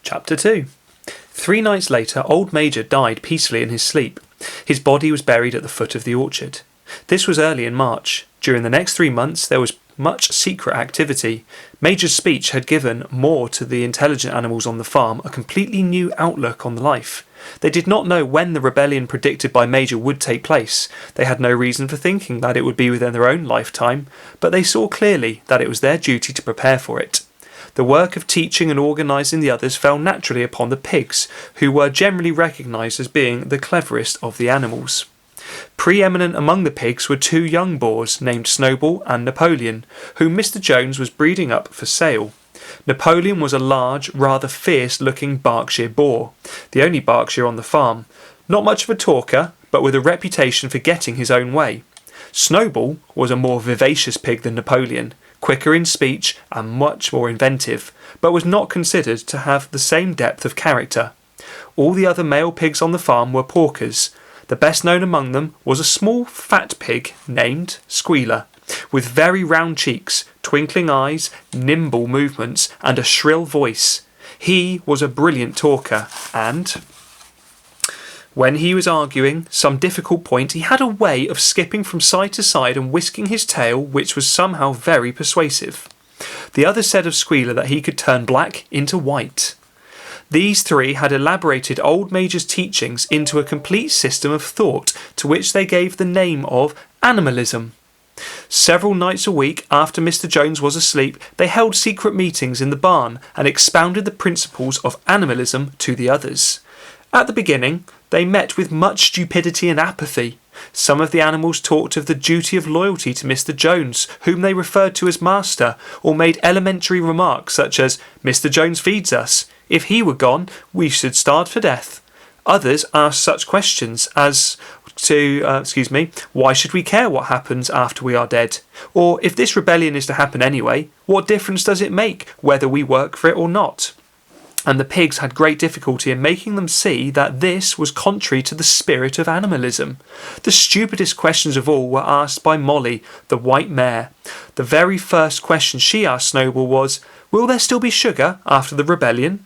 Chapter 2. 3 nights later, old Major died peacefully in his sleep. His body was buried at the foot of the orchard. This was early in March. During the next 3 months there was much secret activity. Major's speech had given more to the intelligent animals on the farm a completely new outlook on life. They did not know when the rebellion predicted by Major would take place. They had no reason for thinking that it would be within their own lifetime, but they saw clearly that it was their duty to prepare for it. The work of teaching and organising the others fell naturally upon the pigs, who were generally recognised as being the cleverest of the animals. Preeminent among the pigs were 2 young boars named Snowball and Napoleon, whom Mr. Jones was breeding up for sale. Napoleon was a large, rather fierce-looking Berkshire boar, the only Berkshire on the farm. Not much of a talker, but with a reputation for getting his own way. Snowball was a more vivacious pig than Napoleon, quicker in speech and much more inventive, but was not considered to have the same depth of character. All the other male pigs on the farm were porkers. The best known among them was a small fat pig named Squealer, with very round cheeks, twinkling eyes, nimble movements, and a shrill voice. He was a brilliant talker, and when he was arguing some difficult point, he had a way of skipping from side to side and whisking his tail, which was somehow very persuasive. The others said of Squealer that he could turn black into white. These 3 had elaborated old Major's teachings into a complete system of thought, to which they gave the name of Animalism. Several nights a week, after Mr. Jones was asleep, they held secret meetings in the barn and expounded the principles of animalism to the others. At the beginning, they met with much stupidity and apathy. Some of the animals talked of the duty of loyalty to Mr. Jones, whom they referred to as master, or made elementary remarks such as, "Mr. Jones feeds us. If he were gone, we should starve for death." Others asked such questions as why should we care what happens after we are dead? Or, if this rebellion is to happen anyway, what difference does it make whether we work for it or not? And the pigs had great difficulty in making them see that this was contrary to the spirit of animalism. The stupidest questions of all were asked by Molly, the white mare. The very first question she asked Snowball was, "Will there still be sugar after the rebellion?"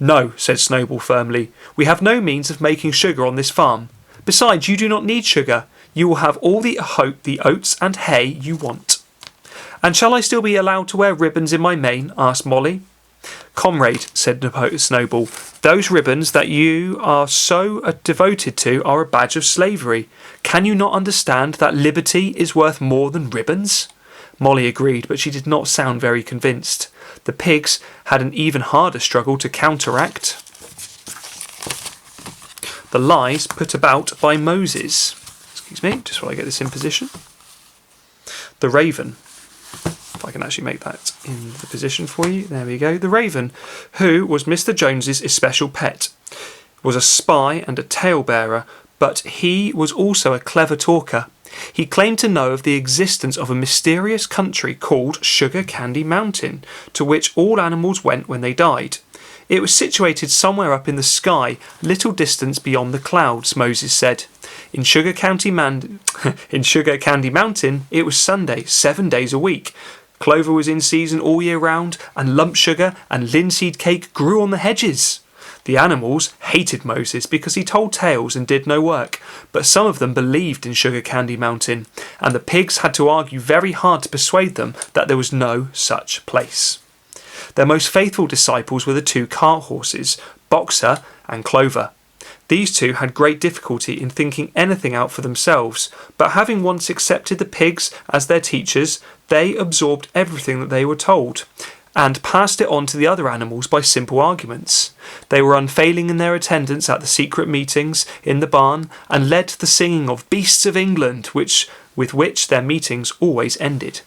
"No," said Snowball firmly. "We have no means of making sugar on this farm. Besides, you do not need sugar. You will have all the oats and hay you want." "And shall I still be allowed to wear ribbons in my mane?" asked Molly. "Comrade," said Snowball, "those ribbons that you are so devoted to are a badge of slavery. Can you not understand that liberty is worth more than ribbons?" Molly agreed, but she did not sound very convinced. The pigs had an even harder struggle to counteract the lies put about by Moses. Just while I get this in position. The raven. If I can actually make that in the position for you. There we go. The raven, who was Mr. Jones's especial pet, was a spy and a talebearer, but he was also a clever talker. He claimed to know of the existence of a mysterious country called Sugar Candy Mountain, to which all animals went when they died. It was situated somewhere up in the sky, little distance beyond the clouds, Moses said. In Sugar Candy Mountain, it was Sunday, 7 days a week. Clover was in season all year round, and lump sugar and linseed cake grew on the hedges. The animals hated Moses because he told tales and did no work, but some of them believed in Sugar Candy Mountain, and the pigs had to argue very hard to persuade them that there was no such place. Their most faithful disciples were the 2 cart horses, Boxer and Clover. These 2 had great difficulty in thinking anything out for themselves, but having once accepted the pigs as their teachers, they absorbed everything that they were told, and passed it on to the other animals by simple arguments. They were unfailing in their attendance at the secret meetings in the barn, and led to the singing of Beasts of England, with which their meetings always ended.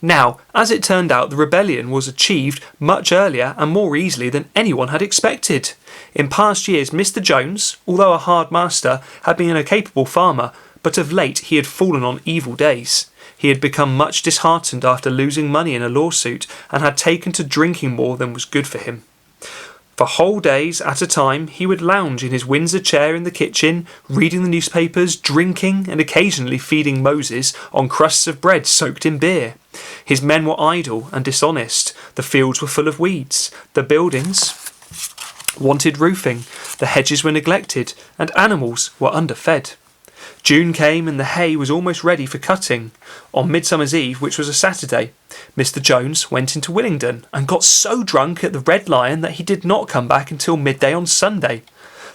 Now, as it turned out, the rebellion was achieved much earlier and more easily than anyone had expected. In past years, Mr. Jones, although a hard master, had been a capable farmer, but of late he had fallen on evil days. He had become much disheartened after losing money in a lawsuit, and had taken to drinking more than was good for him. For whole days at a time he would lounge in his Windsor chair in the kitchen, reading the newspapers, drinking, and occasionally feeding Moses on crusts of bread soaked in beer. His men were idle and dishonest, the fields were full of weeds, the buildings wanted roofing, the hedges were neglected, and animals were underfed. June came and the hay was almost ready for cutting. On Midsummer's Eve, which was a Saturday, Mr. Jones went into Willingdon and got so drunk at the Red Lion that he did not come back until midday on Sunday.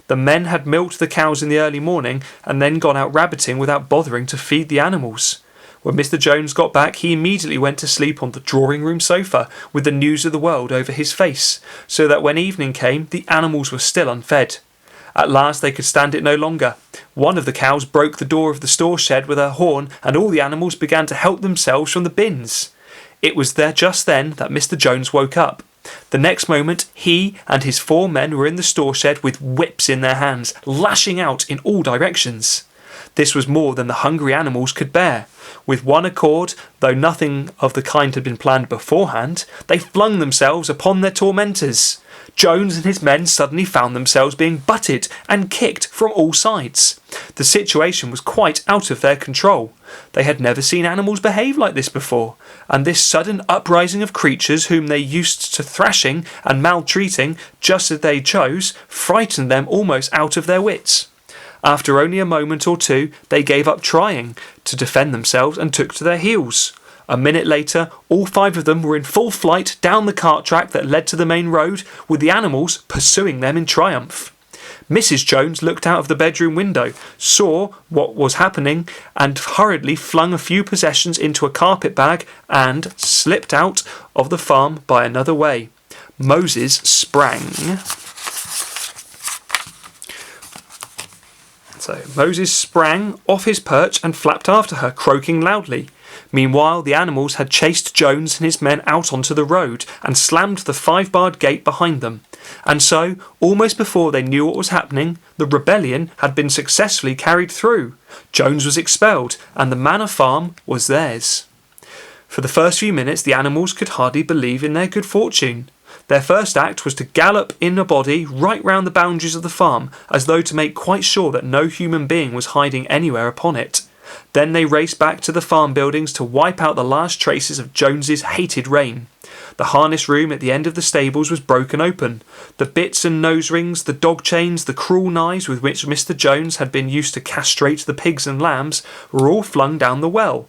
The men had milked the cows in the early morning and then gone out rabbiting without bothering to feed the animals. When Mr. Jones got back, he immediately went to sleep on the drawing-room sofa with the news of the world over his face, so that when evening came, the animals were still unfed. At last they could stand it no longer. One of the cows broke the door of the store shed with her horn, and all the animals began to help themselves from the bins. It was there just then that Mr. Jones woke up. The next moment he and his 4 men were in the store shed with whips in their hands, lashing out in all directions. This was more than the hungry animals could bear. With one accord, though nothing of the kind had been planned beforehand, they flung themselves upon their tormentors. Jones and his men suddenly found themselves being butted and kicked from all sides. The situation was quite out of their control. They had never seen animals behave like this before, and this sudden uprising of creatures whom they used to thrashing and maltreating just as they chose frightened them almost out of their wits. After only a moment or two, they gave up trying to defend themselves and took to their heels. A minute later, all 5 of them were in full flight down the cart track that led to the main road, with the animals pursuing them in triumph. Mrs. Jones looked out of the bedroom window, saw what was happening, and hurriedly flung a few possessions into a carpet bag and slipped out of the farm by another way. Moses sprang. So Moses sprang off his perch and flapped after her, croaking loudly. Meanwhile, the animals had chased Jones and his men out onto the road and slammed the 5-barred gate behind them. And so, almost before they knew what was happening, the rebellion had been successfully carried through. Jones was expelled, and the manor farm was theirs. For the first few minutes, the animals could hardly believe in their good fortune. Their first act was to gallop in a body right round the boundaries of the farm, as though to make quite sure that no human being was hiding anywhere upon it. Then they raced back to the farm buildings to wipe out the last traces of Jones's hated reign. The harness room at the end of the stables was broken open. The bits and nose rings, the dog chains, the cruel knives with which Mr. Jones had been used to castrate the pigs and lambs were all flung down the well.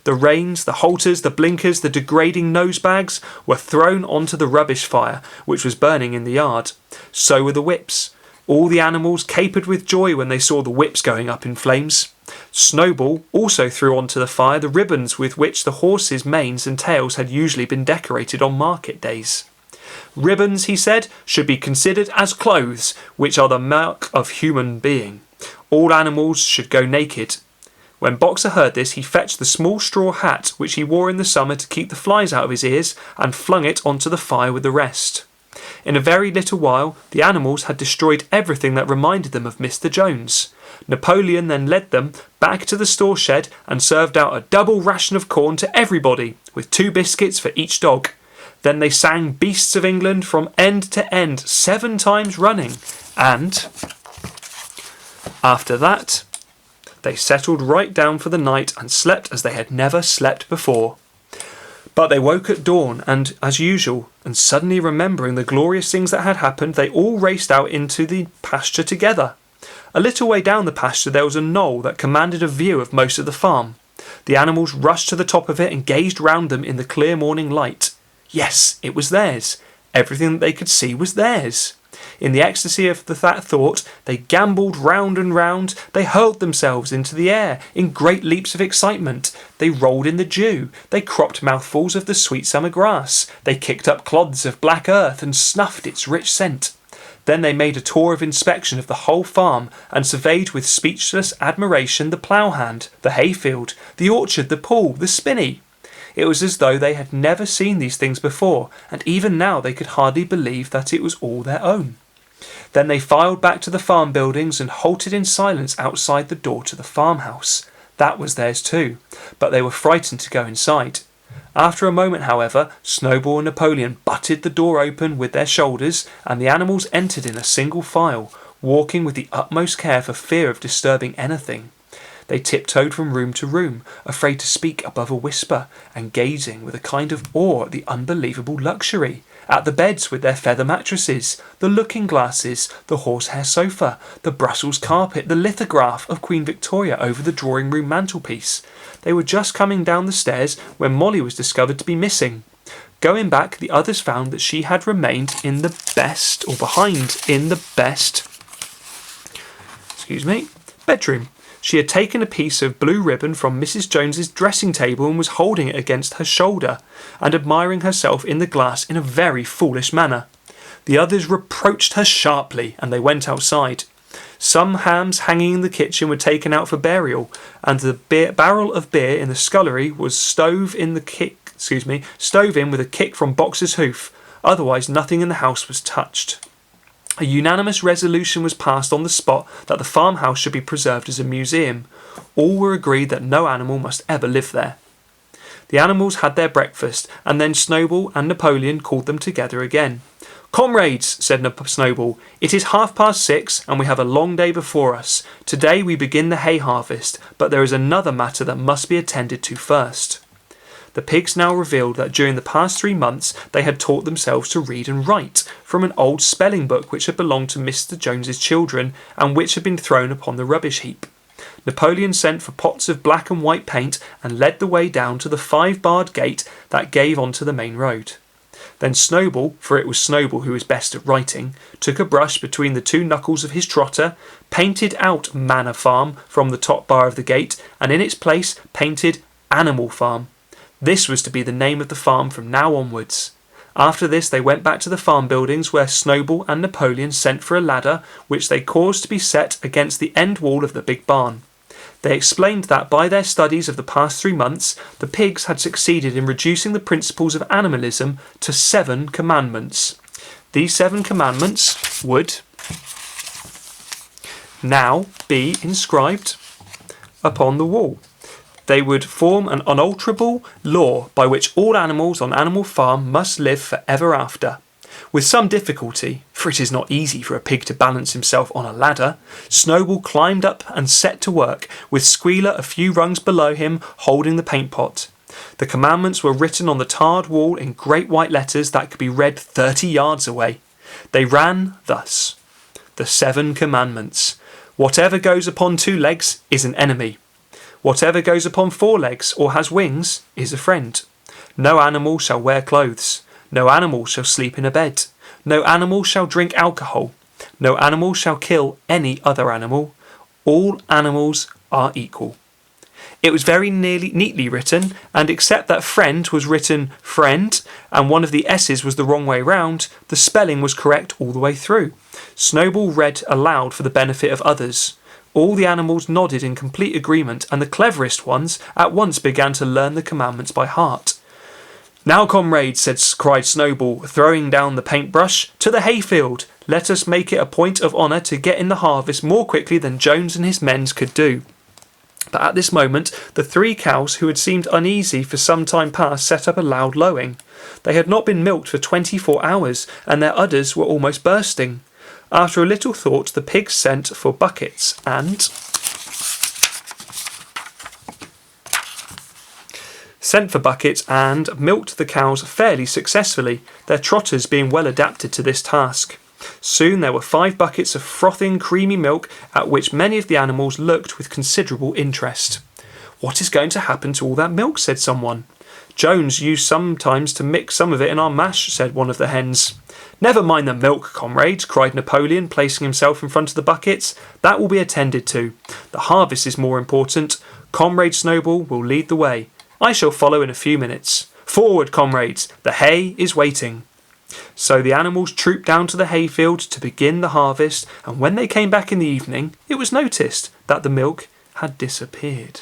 The reins, the halters, the blinkers, the degrading nose bags were thrown onto the rubbish fire, which was burning in the yard. So were the whips. All the animals capered with joy when they saw the whips going up in flames. Snowball also threw onto the fire the ribbons with which the horses' manes and tails had usually been decorated on market days. Ribbons, he said, should be considered as clothes, which are the mark of human being. All animals should go naked. When Boxer heard this, he fetched the small straw hat which he wore in the summer to keep the flies out of his ears and flung it onto the fire with the rest. In a very little while, the animals had destroyed everything that reminded them of Mr. Jones. Napoleon then led them back to the store shed and served out a double ration of corn to everybody, with 2 biscuits for each dog. Then they sang Beasts of England from end to end 7 times running, and after that, they settled right down for the night and slept as they had never slept before. But they woke at dawn, and, as usual, and suddenly remembering the glorious things that had happened, they all raced out into the pasture together. A little way down the pasture there was a knoll that commanded a view of most of the farm. The animals rushed to the top of it and gazed round them in the clear morning light. Yes, it was theirs. Everything that they could see was theirs. In the ecstasy of that thought, they gambolled round and round, they hurled themselves into the air in great leaps of excitement, they rolled in the dew, they cropped mouthfuls of the sweet summer grass, they kicked up clods of black earth and snuffed its rich scent. Then they made a tour of inspection of the whole farm and surveyed with speechless admiration the plough-hand, the hayfield, the orchard, the pool, the spinney. It was as though they had never seen these things before, and even now they could hardly believe that it was all their own. Then they filed back to the farm buildings and halted in silence outside the door to the farmhouse. That was theirs too, but they were frightened to go inside. After a moment, however, Snowball and Napoleon butted the door open with their shoulders, and the animals entered in a single file, walking with the utmost care for fear of disturbing anything. They tiptoed from room to room, afraid to speak above a whisper, and gazing with a kind of awe at the unbelievable luxury, at the beds with their feather mattresses, the looking-glasses, the horsehair sofa, the Brussels carpet, the lithograph of Queen Victoria over the drawing-room mantelpiece. They were just coming down the stairs when Molly was discovered to be missing. Going back, the others found that she had remained in the best bedroom. She had taken a piece of blue ribbon from Mrs. Jones's dressing table and was holding it against her shoulder, and admiring herself in the glass in a very foolish manner. The others reproached her sharply, and they went outside. Some hams hanging in the kitchen were taken out for burial, and the barrel of beer in the scullery was stove in with a kick from Boxer's hoof. Otherwise, nothing in the house was touched. A unanimous resolution was passed on the spot that the farmhouse should be preserved as a museum. All were agreed that no animal must ever live there. The animals had their breakfast, and then Snowball and Napoleon called them together again. "Comrades," said Snowball, "it is 6:30, and we have a long day before us. Today we begin the hay harvest, but there is another matter that must be attended to first." The pigs now revealed that during the past 3 months they had taught themselves to read and write from an old spelling book which had belonged to Mr. Jones's children and which had been thrown upon the rubbish heap. Napoleon sent for pots of black and white paint and led the way down to the 5-barred gate that gave onto the main road. Then Snowball, for it was Snowball who was best at writing, took a brush between the 2 knuckles of his trotter, painted out Manor Farm from the top bar of the gate, and in its place painted Animal Farm. This was to be the name of the farm from now onwards. After this they went back to the farm buildings, where Snowball and Napoleon sent for a ladder which they caused to be set against the end wall of the big barn. They explained that by their studies of the past 3 months the pigs had succeeded in reducing the principles of animalism to 7 commandments. These 7 commandments would now be inscribed upon the wall. They would form an unalterable law by which all animals on Animal Farm must live for ever after. With some difficulty, for it is not easy for a pig to balance himself on a ladder, Snowball climbed up and set to work, with Squealer a few rungs below him holding the paint pot. The commandments were written on the tarred wall in great white letters that could be read 30 yards away. They ran thus: The 7 commandments. Whatever goes upon 2 legs is an enemy. Whatever goes upon 4 legs or has wings is a friend. No animal shall wear clothes. No animal shall sleep in a bed. No animal shall drink alcohol. No animal shall kill any other animal. All animals are equal. It was very neatly written, and except that friend was written friend and one of the S's was the wrong way round, the spelling was correct all the way through. Snowball read aloud for the benefit of others. All the animals nodded in complete agreement, and the cleverest ones at once began to learn the commandments by heart. "Now, comrades," cried Snowball, throwing down the paintbrush, "to the hayfield. Let us make it a point of honour to get in the harvest more quickly than Jones and his men could do." But at this moment the 3 cows, who had seemed uneasy for some time past, set up a loud lowing. They had not been milked for 24 hours, and their udders were almost bursting. After a little thought, the pigs sent for buckets and milked the cows fairly successfully, their trotters being well adapted to this task. Soon there were 5 buckets of frothing, creamy milk, at which many of the animals looked with considerable interest. "What is going to happen to all that milk?" said someone. "Jones used sometimes to mix some of it in our mash," said one of the hens. "Never mind the milk, comrades," cried Napoleon, placing himself in front of the buckets. "That will be attended to. The harvest is more important. Comrade Snowball will lead the way. I shall follow in a few minutes. Forward, comrades, the hay is waiting." So the animals trooped down to the hayfield to begin the harvest, and when they came back in the evening, it was noticed that the milk had disappeared.